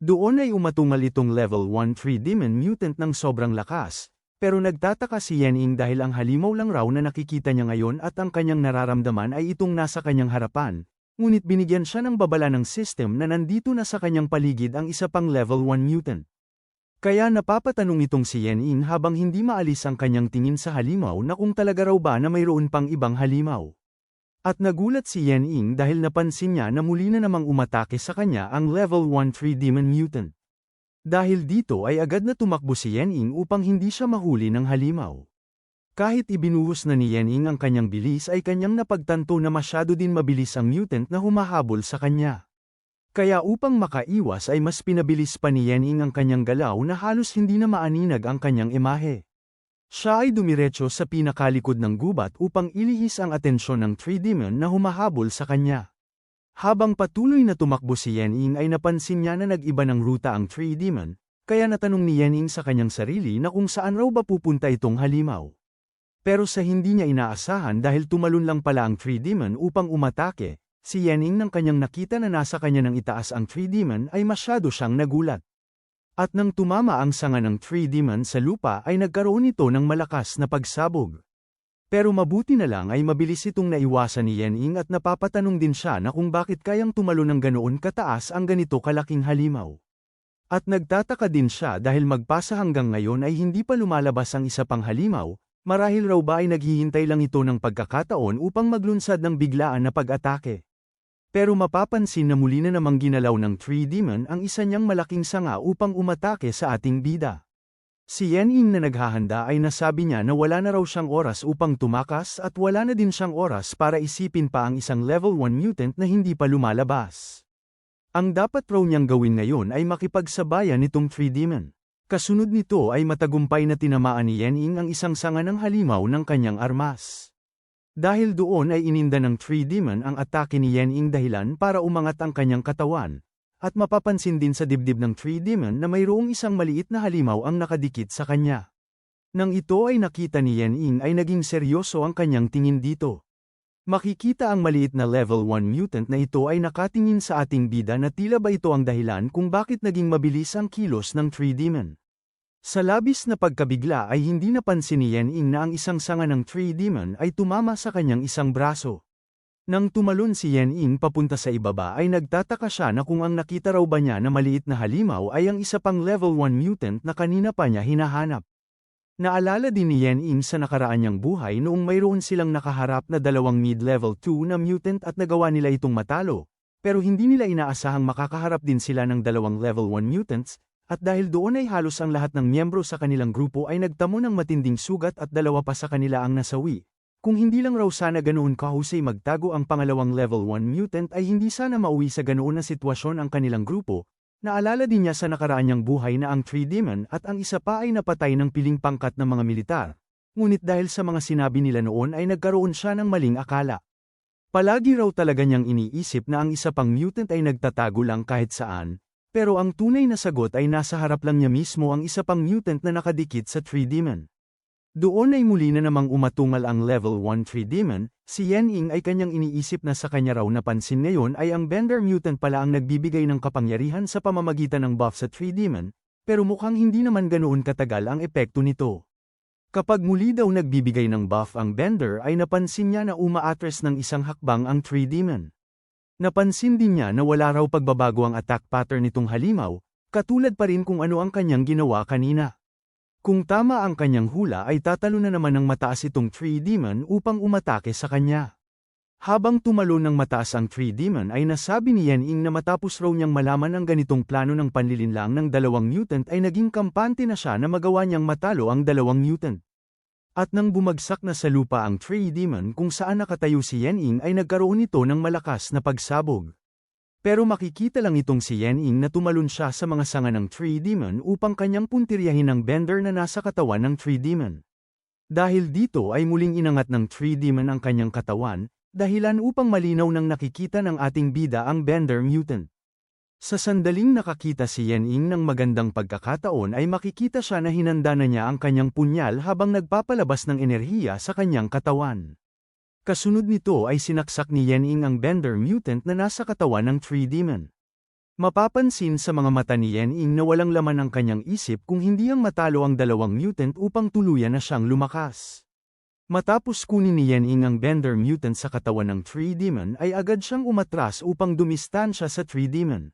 Doon ay umatungal itong level 1 3-demon mutant ng sobrang lakas, pero nagtataka si Yening dahil ang halimaw lang raw na nakikita niya ngayon at ang kanyang nararamdaman ay itong nasa kanyang harapan, ngunit binigyan siya ng babala ng system na nandito na sa kanyang paligid ang isa pang level 1 mutant. Kaya napapatanong itong si Yening habang hindi maalis ang kanyang tingin sa halimaw na kung talaga raw ba na mayroon pang ibang halimaw. At nagulat si Yening dahil napansin niya na muli na namang umatake sa kanya ang level 1 3-demon mutant. Dahil dito ay agad na tumakbo si Yening upang hindi siya mahuli ng halimaw. Kahit ibinuhos na ni Yening ang kanyang bilis ay kanyang napagtanto na masyado din mabilis ang mutant na humahabol sa kanya. Kaya upang makaiwas ay mas pinabilis pa ni Yening ang kanyang galaw na halos hindi na maaninag ang kanyang imahe. Siya ay dumiretso sa pinakalikod ng gubat upang ilihis ang atensyon ng 3-demon na humahabol sa kanya. Habang patuloy na tumakbo si Yening ay napansin niya na nag-iba ng ruta ang 3-demon, kaya natanong ni Yening sa kanyang sarili na kung saan raw ba pupunta itong halimaw. Pero sa hindi niya inaasahan dahil tumalon lang pala ang 3-demon upang umatake, si Yening nang kanyang nakita na nasa kanya ng itaas ang 3-demon ay masyado siyang nagulat. At nang tumama ang sanga ng 3-demon sa lupa ay nagkaroon ito ng malakas na pagsabog. Pero mabuti na lang ay mabilis itong naiwasan ni Yening at napapatanong din siya na kung bakit kayang tumalon ng ganoon kataas ang ganito kalaking halimaw. At nagtataka din siya dahil magpasa hanggang ngayon ay hindi pa lumalabas ang isa pang halimaw, marahil raw ba ay naghihintay lang ito ng pagkakataon upang maglunsad ng biglaan na pag-atake. Pero mapapansin na muli na namang ginalaw ng 3-demon ang isa niyang malaking sanga upang umatake sa ating bida. Si Yening na naghahanda ay nasabi niya na wala na raw siyang oras upang tumakas at wala na din siyang oras para isipin pa ang isang level 1 mutant na hindi pa lumalabas. Ang dapat raw niyang gawin ngayon ay makipagsabayan nitong 3-demon. Kasunod nito ay matagumpay na tinamaan ni Yening ang isang sanga ng halimaw ng kanyang armas. Dahil doon ay ininda ng 3-demon ang atake ni Yening dahilan para umangat ang kanyang katawan, at mapapansin din sa dibdib ng 3-demon na mayroong isang maliit na halimaw ang nakadikit sa kanya. Nang ito ay nakita ni Yening ay naging seryoso ang kanyang tingin dito. Makikita ang maliit na level 1 mutant na ito ay nakatingin sa ating bida na tila ba ito ang dahilan kung bakit naging mabilis ang kilos ng 3-demon. Sa labis na pagkabigla ay hindi napansin ni Yening na ang isang sanga ng 3-demon ay tumama sa kanyang isang braso. Nang tumalon si Yening papunta sa ibaba ay nagtataka siya na kung ang nakita raw ba niya na maliit na halimaw ay ang isa pang level 1 mutant na kanina pa niya hinahanap. Naalala din ni Yening sa nakaraan niyang buhay noong mayroon silang nakaharap na dalawang mid-level 2 na mutant at nagawa nila itong matalo, pero hindi nila inaasahang makakaharap din sila ng dalawang level 1 mutants, at dahil doon ay halos ang lahat ng miyembro sa kanilang grupo ay nagtamo ng matinding sugat at dalawa pa sa kanila ang nasawi. Kung hindi lang raw sana ganoon kahusay magtago ang pangalawang level 1 mutant ay hindi sana mauwi sa ganoon na sitwasyon ang kanilang grupo. Naalala din niya sa nakaraan niyang buhay na ang 3-demon at ang isa pa ay napatay ng piling pangkat ng mga militar. Ngunit dahil sa mga sinabi nila noon ay nagkaroon siya ng maling akala. Palagi raw talaga niyang iniisip na ang isa pang mutant ay nagtatago lang kahit saan. Pero ang tunay na sagot ay nasa harap lang niya mismo ang isa pang mutant na nakadikit sa 3-demon. Doon ay muli na namang umatungal ang level 1 3-demon, si Yening ay kanyang iniisip na sa kanya raw napansin ngayon ay ang Bender mutant pala ang nagbibigay ng kapangyarihan sa pamamagitan ng buff sa 3-demon, pero mukhang hindi naman ganoon katagal ang epekto nito. Kapag muli daw nagbibigay ng buff ang Bender ay napansin niya na umaatres ng isang hakbang ang 3-demon. Napansin din niya na wala raw pagbabago ang attack pattern nitong halimaw, katulad pa rin kung ano ang kanyang ginawa kanina. Kung tama ang kanyang hula ay tatalo na naman ng mataas itong 3-demon upang umatake sa kanya. Habang tumalon ng mataas ang 3-demon ay nasabi ni Yening na matapos raw niyang malaman ang ganitong plano ng panlilinlang ng dalawang mutant ay naging kampante na siya na magawa niyang matalo ang dalawang mutant. At nang bumagsak na sa lupa ang 3-demon kung saan nakatayo si Yening ay nagkaroon ito ng malakas na pagsabog. Pero makikita lang itong si Yening na tumalon siya sa mga sanga ng 3-demon upang kanyang puntiryahin ang Bender na nasa katawan ng 3-demon. Dahil dito ay muling inangat ng 3-demon ang kanyang katawan, dahilan upang malinaw nang nakikita ng ating bida ang Bender mutant. Sa sandaling nakakita si Yening ng magandang pagkakataon ay makikita siya na hinanda na niya ang kanyang punyal habang nagpapalabas ng enerhiya sa kanyang katawan. Kasunod nito ay sinaksak ni Yening ang Bender mutant na nasa katawan ng 3-demon. Mapapansin sa mga mata ni Yen-Ing na walang laman ang kanyang isip kung hindi ang matalo ang dalawang mutant upang tuluyan na siyang lumakas. Matapos kunin ni Yen-Ing ang Bender mutant sa katawan ng Tree Demon ay agad siyang umatras upang dumistansya sa Tree Demon.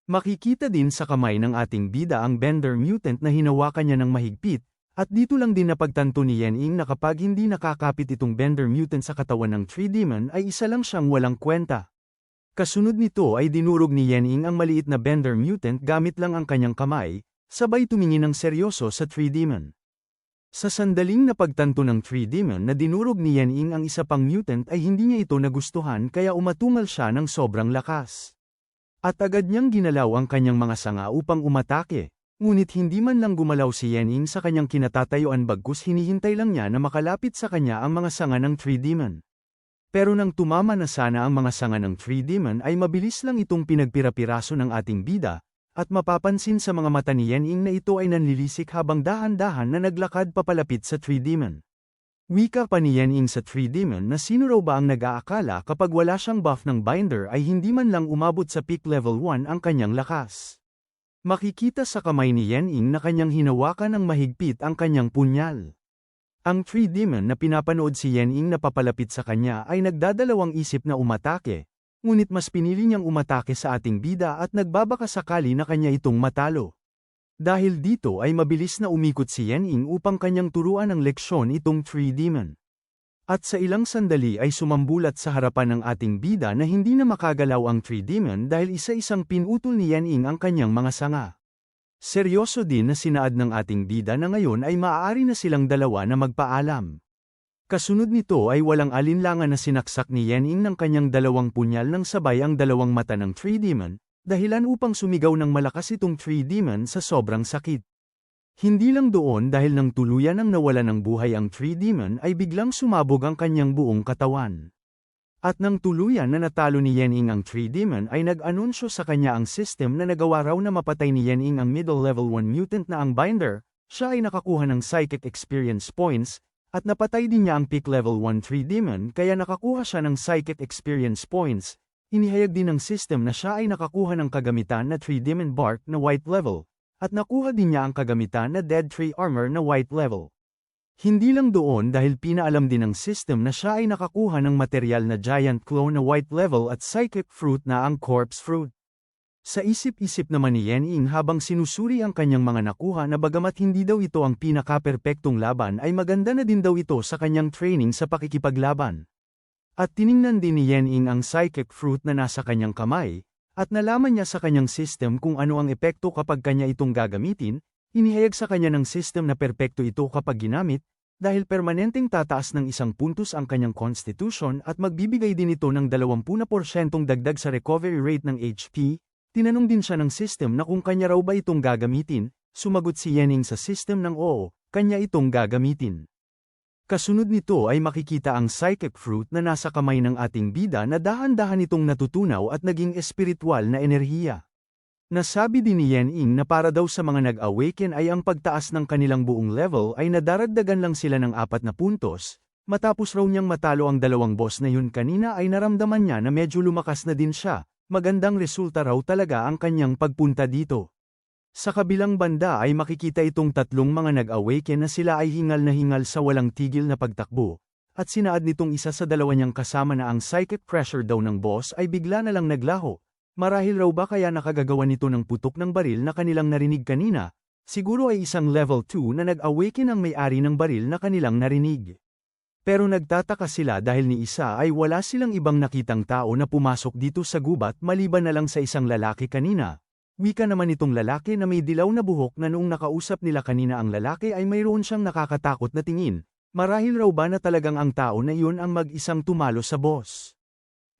Makikita din sa kamay ng ating bida ang Bender mutant na hinawakan niya ng mahigpit, at dito lang din napagtanto ni Yen-Ing na kapag hindi nakakapit itong Bender mutant sa katawan ng Tree Demon ay isa lang siyang walang kwenta. Kasunod nito ay dinurog ni Yen-Ing ang maliit na Bender mutant gamit lang ang kanyang kamay, sabay tumingin ng seryoso sa Tree Demon. Sa sandaling napagtanto ng Tree Demon na dinurog ni Yen-Ing ang isa pang mutant ay hindi niya ito nagustuhan kaya umatungal siya ng sobrang lakas. At agad niyang ginalaw ang kanyang mga sanga upang umatake, ngunit hindi man lang gumalaw si Yen-Ing sa kanyang kinatatayuan bagkus hinihintay lang niya na makalapit sa kanya ang mga sanga ng Tree Demon. Pero nang tumama na sana ang mga sanga ng Tree Demon ay mabilis lang itong pinagpira-piraso ng ating bida, at mapapansin sa mga mata ni Yen-Ing na ito ay nanlilisik habang dahan-dahan na naglakad papalapit sa Tree Demon. Wika pa ni Yen-Ing sa Tree Demon na sino raw ba ang nag-aakala kapag wala siyang buff ng binder ay hindi man lang umabot sa peak level 1 ang kanyang lakas. Makikita sa kamay ni Yen-Ing na kanyang hinawakan ng mahigpit ang kanyang punyal. Ang Tree Demon na pinapanood si Yen-Ing na papalapit sa kanya ay nagdadalawang isip na umatake, ngunit mas pinili niyang umatake sa ating bida at nagbabaka sakali na kanya itong matalo. Dahil dito ay mabilis na umikot si Yen-Ing upang kanyang turuan ng leksyon itong Tree Demon. At sa ilang sandali ay sumambulat sa harapan ng ating bida na hindi na makagalaw ang Tree Demon dahil isa-isang pinutol ni Yen-Ing ang kanyang mga sanga. Seryoso din na sinaad ng ating bida na ngayon ay maaari na silang dalawa na magpaalam. Kasunod nito ay walang alinlangan na sinaksak ni Yen-Ing ng kanyang dalawang punyal ng sabay ang dalawang mata ng Tree Demon, dahilan upang sumigaw ng malakas itong Tree Demon sa sobrang sakit. Hindi lang doon dahil nang tuluyan ang nawala ng buhay ang Tree Demon ay biglang sumabog ang kanyang buong katawan. At nang tuluyan na natalo ni Yen-Ing ang Tree Demon ay nag-anunsyo sa kanya ang system na nagawa raw na mapatay ni Yen-Ing ang middle level 1 mutant na ang binder, siya ay nakakuha ng psychic experience points, at napatay din niya ang peak level 1 Tree Demon kaya nakakuha siya ng psychic experience points. Inihayag din ng system na siya ay nakakuha ng kagamitan na Tree Demon Bark na white level, at nakuha din niya ang kagamitan na Dead Tree Armor na white level. Hindi lang doon dahil pinaalam din ng system na siya ay nakakuha ng material na Giant Claw na white level at Psychic Fruit na ang Corpse Fruit. Sa isip-isip naman ni Yen-Ing habang sinusuri ang kanyang mga nakuha na bagamat hindi daw ito ang pinaka-perpektong laban ay maganda na din daw ito sa kanyang training sa pakikipaglaban. At tiningnan din ni Yen-Ing ang Psychic Fruit na nasa kanyang kamay, at nalaman niya sa kanyang system kung ano ang epekto kapag kanya itong gagamitin. Inihayag sa kanya ng system na perpekto ito kapag ginamit, dahil permanenteng tataas ng 1 puntos ang kanyang constitution at magbibigay din ito ng 20% dagdag sa recovery rate ng HP. Tinanong din siya ng system na kung kanya raw ba itong gagamitin, sumagot si Yen-Ing sa system ng oo, kanya itong gagamitin. Kasunod nito ay makikita ang Psychic Fruit na nasa kamay ng ating bida na dahan-dahan itong natutunaw at naging espiritual na enerhiya. Nasabi din ni Yen-Ing na para daw sa mga nag-awaken ay ang pagtaas ng kanilang buong level ay nadaragdagan lang sila ng 4 na puntos, matapos raw niyang matalo ang dalawang boss na yun kanina ay naramdaman niya na medyo lumakas na din siya, magandang resulta raw talaga ang kanyang pagpunta dito. Sa kabilang banda ay makikita itong tatlong mga nag-awaken na sila ay hingal na hingal sa walang tigil na pagtakbo, at sinaad nitong isa sa dalawa niyang kasama na ang psychic pressure daw ng boss ay bigla na lang naglaho. Marahil raw ba kaya nakagagawa nito ng putok ng baril na kanilang narinig kanina? Siguro ay isang level 2 na nag-awaken ang may-ari ng baril na kanilang narinig. Pero nagtataka sila dahil ni isa ay wala silang ibang nakitang tao na pumasok dito sa gubat maliban na lang sa isang lalaki kanina. Wika naman itong lalaki na may dilaw na buhok na noong nakausap nila kanina ang lalaki ay mayroon siyang nakakatakot na tingin. Marahil raw ba na talagang ang tao na iyon ang mag-isang tumalo sa boss.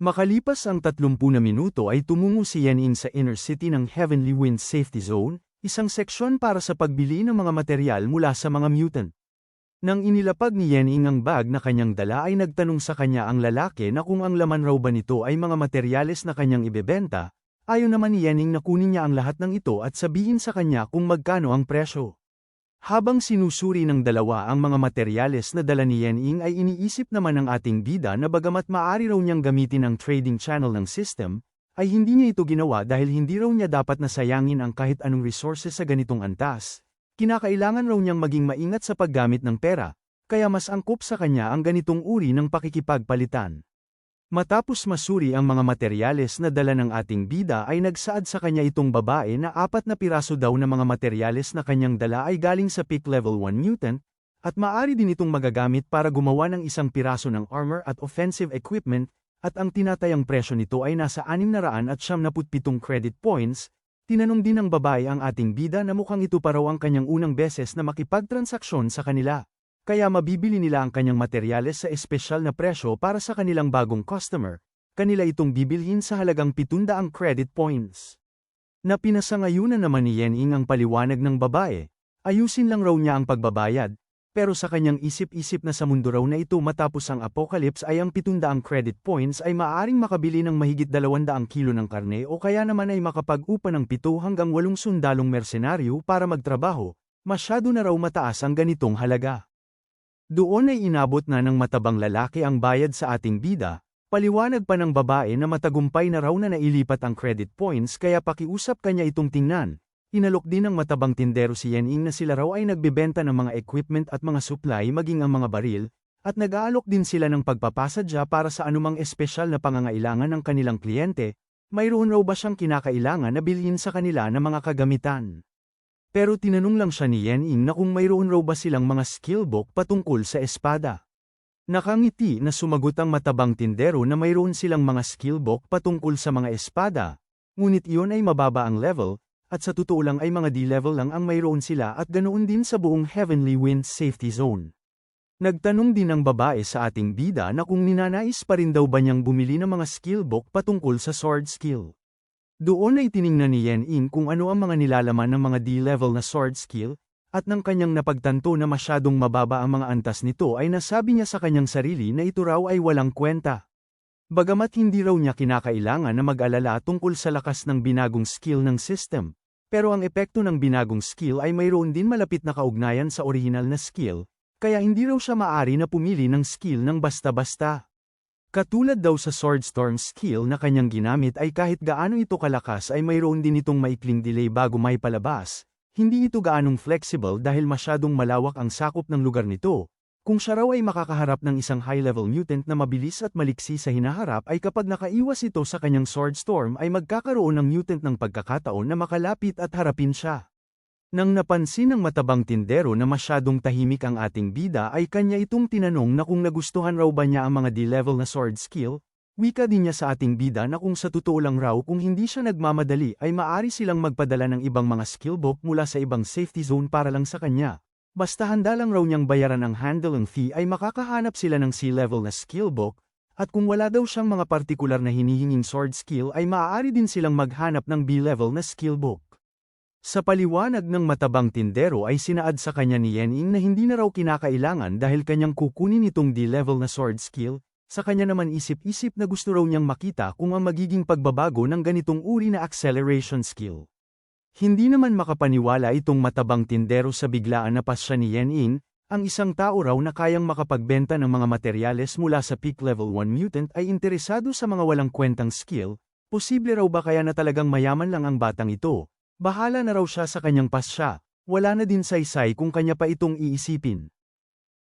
Makalipas ang 30 na minuto ay tumungo si Yen-Ing sa inner city ng Heavenly Wind Safety Zone, isang seksyon para sa pagbili ng mga material mula sa mga mutant. Nang inilapag ni Yen-Ing ang bag na kanyang dala ay nagtanong sa kanya ang lalaki na kung ang laman raw ba nito ay mga materyales na kanyang ibebenta, ayon naman ni Yen-Ing na kunin niya ang lahat ng ito at sabihin sa kanya kung magkano ang presyo. Habang sinusuri ng dalawa ang mga materyales na dala ni Yen-Ing ay iniisip naman ng ating bida na bagamat maaari raw niyang gamitin ang trading channel ng system, ay hindi niya ito ginawa dahil hindi raw niya dapat nasayangin ang kahit anong resources sa ganitong antas. Kinakailangan raw niyang maging maingat sa paggamit ng pera, kaya mas angkop sa kanya ang ganitong uri ng pakikipagpalitan. Matapos masuri ang mga materyales na dala ng ating bida ay nagsaad sa kanya itong babae na 4 na piraso daw na mga materyales na kanyang dala ay galing sa Peak Level 1 Mutant, at maaari din itong magagamit para gumawa ng isang piraso ng armor at offensive equipment, at ang tinatayang presyo nito ay nasa 697 credit points. Tinanong din ng babae ang ating bida na mukhang ito pa raw ang kanyang unang beses na makipagtransaksyon sa kanila. Kaya mabibili nila ang kanyang materyales sa espesyal na presyo para sa kanilang bagong customer. Kanila itong bibilhin sa halagang 700 credit points. Napinasangayunan naman ni Yening ang paliwanag ng babae. Ayusin lang raw niya ang pagbabayad, pero sa kanyang isip-isip na sa mundo raw na ito matapos ang apocalypse ay ang 700 credit points ay maaaring makabili ng mahigit 200 kilo ng karne o kaya naman ay makapag-upa ng 7 hanggang 8 sundalong mersenaryo para magtrabaho. Masyado na raw mataas ang ganitong halaga. Doon ay inabot na ng matabang lalaki ang bayad sa ating bida, paliwanag pa ng babae na matagumpay na raw na nailipat ang credit points kaya pakiusap kanya itong tingnan. Inalok din ng matabang tindero si Yening na sila raw ay nagbebenta ng mga equipment at mga supply maging ang mga baril, at nag-aalok din sila ng pagpapasadya para sa anumang espesyal na pangangailangan ng kanilang kliyente. Mayroon raw ba siyang kinakailangan na bilhin sa kanila ng mga kagamitan? Pero tinanong lang siya ni Yening na kung mayroon raw ba silang mga skill book patungkol sa espada. Nakangiti na sumagot ang matabang tindero na mayroon silang mga skill book patungkol sa mga espada, ngunit iyon ay mababa ang level, at sa totoo lang ay mga D-level lang ang mayroon sila at ganoon din sa buong Heavenly Winds Safety Zone. Nagtanong din ang babae sa ating bida na kung ninanais pa rin daw ba niyang bumili ng mga skill book patungkol sa sword skill. Doon ay tiningnan ni Yening kung ano ang mga nilalaman ng mga D-level na sword skill, at nang kanyang napagtanto na masyadong mababa ang mga antas nito ay nasabi niya sa kanyang sarili na ito raw ay walang kwenta. Bagamat hindi raw niya kinakailangan na mag-alala tungkol sa lakas ng binagong skill ng system, pero ang epekto ng binagong skill ay mayroon din malapit na kaugnayan sa orihinal na skill, kaya hindi raw siya maari na pumili ng skill ng basta-basta. Katulad daw sa Swordstorm skill na kanyang ginamit ay kahit gaano ito kalakas ay mayroon din itong maikling delay bago may palabas, hindi ito gaanong flexible dahil masyadong malawak ang sakop ng lugar nito. Kung siya raw ay makakaharap ng isang high-level mutant na mabilis at maliksi sa hinaharap ay kapag nakaiwas ito sa kanyang Swordstorm ay magkakaroon ng mutant ng pagkakataon na makalapit at harapin siya. Nang napansin ng matabang tindero na masyadong tahimik ang ating bida ay kanya itong tinanong na kung nagustuhan raw ba niya ang mga D-level na sword skill, wika din niya sa ating bida na kung sa totoo lang raw kung hindi siya nagmamadali ay maaari silang magpadala ng ibang mga skill book mula sa ibang safety zone para lang sa kanya. Basta handa lang raw niyang bayaran ang handling fee ay makakahanap sila ng C-level na skill book, at kung wala daw siyang mga partikular na hinihinging sword skill ay maaari din silang maghanap ng B-level na skill book. Sa paliwanag ng matabang tindero ay sinaad sa kanya ni Yening na hindi na raw kinakailangan dahil kanyang kukunin itong D-level na sword skill, sa kanya naman isip-isip na gusto raw niyang makita kung ang magiging pagbabago ng ganitong uri na acceleration skill. Hindi naman makapaniwala itong matabang tindero sa biglaan na pasya ni Yening, ang isang tao raw na kayang makapagbenta ng mga materyales mula sa Peak Level 1 Mutant ay interesado sa mga walang kwentang skill, posible raw ba kaya na talagang mayaman lang ang batang ito? Bahala na raw siya sa kanyang pasya, wala na din saysay kung kanya pa itong iisipin.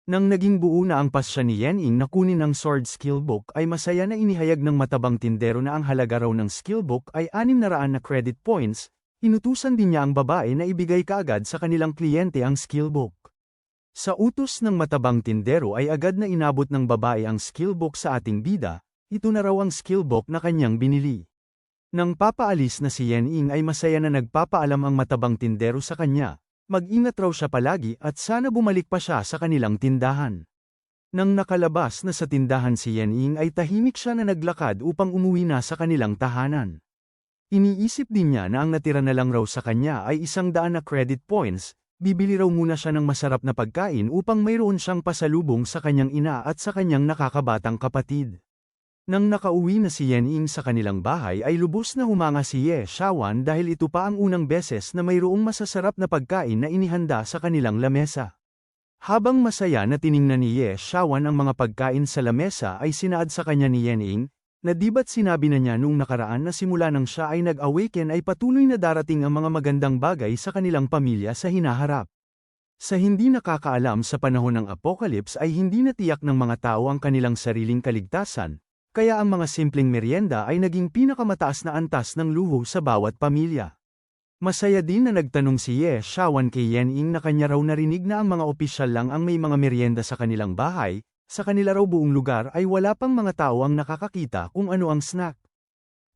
Nang naging buo na ang pasya ni Yening na kunin ang sword skill book ay masaya na inihayag ng matabang tindero na ang halaga raw ng skill book ay 600 na credit points, inutusan din niya ang babae na ibigay kaagad sa kanilang kliyente ang skill book. Sa utos ng matabang tindero ay agad na inabot ng babae ang skill book sa ating bida, ito na raw ang skill book na kanyang binili. Nang papaalis na si Yening ay masaya na nagpapaalam ang matabang tindero sa kanya, mag-ingat raw siya palagi at sana bumalik pa siya sa kanilang tindahan. Nang nakalabas na sa tindahan si Yening ay tahimik siya na naglakad upang umuwi na sa kanilang tahanan. Iniisip din niya na ang natira na lang raw sa kanya ay 100 na credit points, bibili raw muna siya ng masarap na pagkain upang mayroon siyang pasalubong sa kanyang ina at sa kanyang nakakabatang kapatid. Nang nakauwi na si Yening sa kanilang bahay ay lubos na humanga si Ye Xiaowan dahil ito pa ang unang beses na mayroong masasarap na pagkain na inihanda sa kanilang lamesa. Habang masaya na tiningnan ni Ye Xiaowan ang mga pagkain sa lamesa ay sinaad sa kanya ni Yening, Na di ba't sinabi na niya noong nakaraan na simula nang siya ay nag-awaken ay patuloy na darating ang mga magandang bagay sa kanilang pamilya sa hinaharap. Sa hindi nakakaalam sa panahon ng apocalypse ay hindi natiyak ng mga tao ang kanilang sariling kaligtasan, kaya ang mga simpleng merienda ay naging pinakamataas na antas ng luho sa bawat pamilya. Masaya din na nagtanong si Ye Xiaowan kay Yening na kanya raw narinig na ang mga opisyal lang ang may mga merienda sa kanilang bahay, sa kanila raw buong lugar ay wala pang mga tao ang nakakakita kung ano ang snack.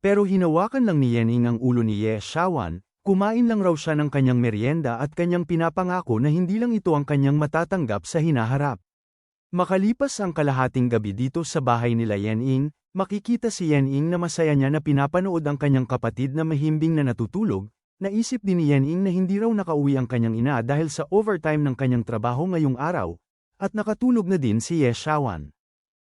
Pero hinawakan lang ni Yening ang ulo ni Ye Xiaowan, kumain lang raw siya ng kanyang merienda at kanyang pinapangako na hindi lang ito ang kanyang matatanggap sa hinaharap. Makalipas ang kalahating gabi dito sa bahay nila Yening, makikita si Yening na masaya niya na pinapanood ang kanyang kapatid na mahimbing na natutulog. Naisip din ni Yening na hindi raw nakauwi ang kanyang ina dahil sa overtime ng kanyang trabaho ngayong araw, at nakatulog na din si Ye Xiaowan.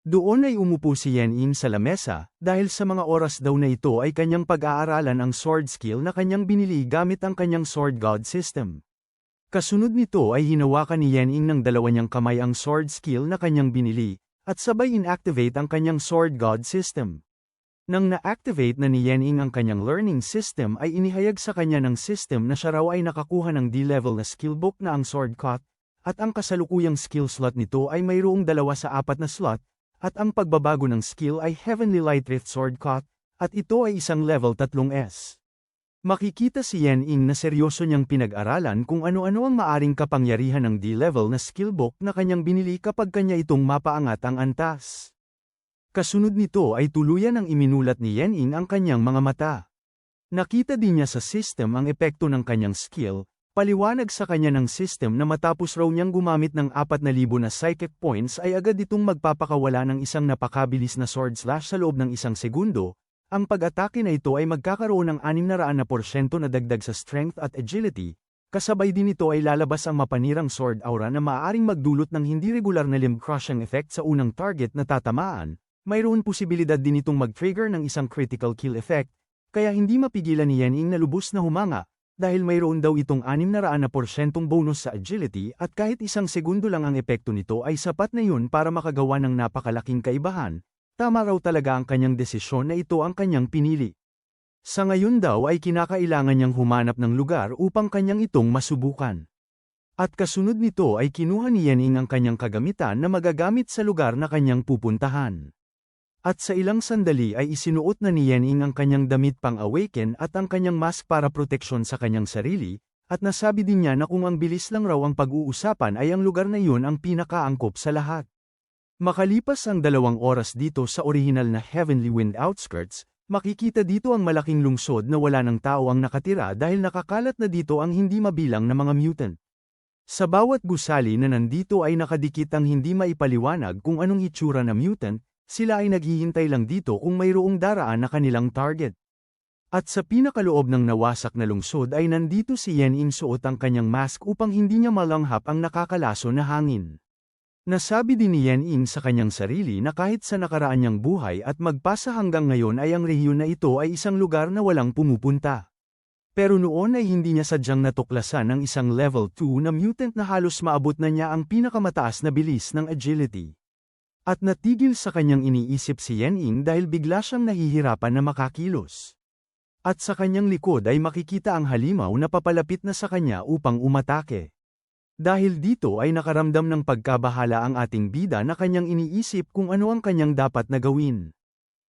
Doon ay umupo si Yening sa lamesa, dahil sa mga oras daw na ito ay kanyang pag-aaralan ang sword skill na kanyang binili gamit ang kanyang sword god system. Kasunod nito ay hinawakan ni Yening ng dalawa niyang kamay ang sword skill na kanyang binili, at sabay inactivate ang kanyang sword god system. Nang na-activate na ni Yening ang kanyang learning system ay inihayag sa kanya ng system na siya raw ay nakakuha ng D-level na skill book na ang sword cut, at ang kasalukuyang skill slot nito ay mayroong 2 sa 4 na slot, at ang pagbabago ng skill ay Heavenly Light Rift Sword Cut, at ito ay isang level 3S. Makikita si Yening na seryoso niyang pinag-aralan kung ano-ano ang maaring kapangyarihan ng D-level na skill book na kanyang binili kapag kanya itong mapaangat ang antas. Kasunod nito ay tuluyan ang iminulat ni Yening ang kanyang mga mata. Nakita din niya sa system ang epekto ng kanyang skill. Paliwanag sa kanya ng system na matapos raw niyang gumamit ng 4,000 na psychic points ay agad itong magpapakawala ng isang napakabilis na sword slash sa loob ng 1 segundo. Ang pag-atake na ito ay magkakaroon ng 600% na dagdag sa strength at agility. Kasabay din ito ay lalabas ang mapanirang sword aura na maaaring magdulot ng hindi regular na limb crushing effect sa unang target na tatamaan. Mayroon posibilidad din itong mag-trigger ng isang critical kill effect, kaya hindi mapigilan ni Yening na lubos na humanga. Dahil mayroon daw itong 600% bonus sa agility at kahit 1 segundo lang ang epekto nito ay sapat na yun para makagawa ng napakalaking kaibahan, tama raw talaga ang kanyang desisyon na ito ang kanyang pinili. Sa ngayon daw ay kinakailangan niyang humanap ng lugar upang kanyang itong masubukan. At kasunod nito ay kinuha ni Yening ang kanyang kagamitan na magagamit sa lugar na kanyang pupuntahan. At sa ilang sandali ay isinuot na ni Yening ang kanyang damit pang-awaken at ang kanyang mask para proteksyon sa kanyang sarili, at nasabi din niya na kung ang bilis lang raw ang pag-uusapan ay ang lugar na iyon ang pinakaangkop sa lahat. Makalipas ang 2 oras dito sa orihinal na Heavenly Wind Outskirts, makikita dito ang malaking lungsod na wala ng tao ang nakatira dahil nakakalat na dito ang hindi mabilang na mga mutant. Sa bawat gusali na nandito ay nakadikit ang hindi maipaliwanag kung anong itsura na mutant. Sila ay naghihintay lang dito kung mayroong daraan na kanilang target. At sa pinakaloob ng nawasak na lungsod ay nandito si Yening suot ang kanyang mask upang hindi niya malanghap ang nakakalaso na hangin. Nasabi din ni Yening sa kanyang sarili na kahit sa nakaraan niyang buhay at magpasa hanggang ngayon ay ang rehiyon na ito ay isang lugar na walang pumupunta. Pero noon ay hindi niya sadyang natuklasan ng isang level 2 na mutant na halos maabot na niya ang pinakamataas na bilis ng agility. At natigil sa kanyang iniisip si Yening dahil bigla siyang nahihirapan na makakilos. At sa kanyang likod ay makikita ang halimaw na papalapit na sa kanya upang umatake. Dahil dito ay nakaramdam ng pagkabahala ang ating bida na kanyang iniisip kung ano ang kanyang dapat na gawin.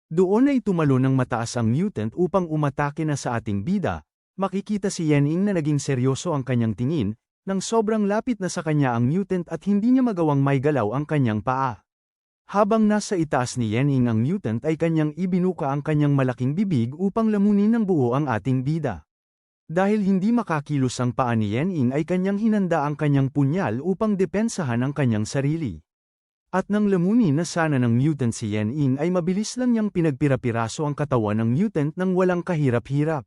Doon ay tumalo ng mataas ang mutant upang umatake na sa ating bida. Makikita si Yening na naging seryoso ang kanyang tingin, nang sobrang lapit na sa kanya ang mutant at hindi niya magawang may galaw ang kanyang paa. Habang nasa itaas ni Yening ang mutant ay kanyang ibinuka ang kanyang malaking bibig upang lamunin ng buo ang ating bida. Dahil hindi makakilos ang paa ni Yening ay kanyang hinanda ang kanyang punyal upang depensahan ang kanyang sarili. At nang lamunin na sana ng mutant si Yening ay mabilis lang niyang pinagpirapiraso ang katawan ng mutant nang walang kahirap-hirap.